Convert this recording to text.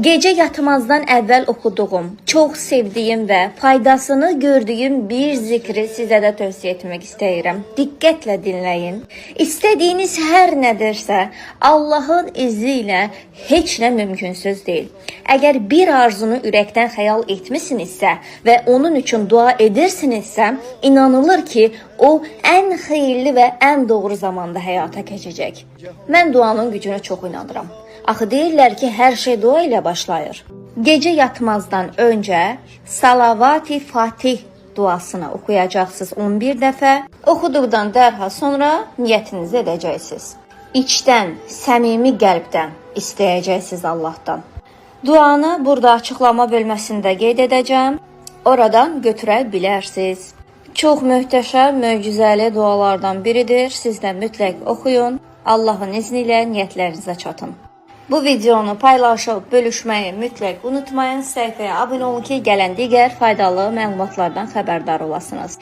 Gece yatmazdan əvvəl oxuduğum, çox sevdiyim və faydasını gördüyüm bir zikri sizə də tövsiyə etmək istəyirəm. Diqqətlə dinləyin. İstədiyiniz hər nədirsə, Allahın izni ilə heç nə mümkünsüz deyil. Əgər bir arzunu ürəkdən xəyal etmisinizsə və onun üçün dua edirsinizsə, inanılır ki, o ən xeyirli və ən doğru zamanda həyata keçəcək. Mən duanın gücünə çox inanıram. Axı deyirlər ki, hər şey dua ilə başlayır. Gecə yatmazdan öncə Salavat-i Fatih duasını oxuyacaqsınız 11 dəfə. Oxuduqdan dərhal sonra niyyətinizi edəcəksiniz. İçdən, səmimi qəlbdən istəyəcəksiniz Allahdan. Duanı burada açıqlama bölməsində qeyd edəcəm. Oradan götürə bilərsiniz. Çox möhtəşəm, möcüzəli dualardan biridir. Siz də mütləq oxuyun. Allahın izni ilə niyyətlərinizə çatın. Bu videonu paylaşıb bölüşməyi mütləq unutmayın. Səhifəyə abunə olun ki, gələn digər faydalı məlumatlardan xəbərdar olasınız.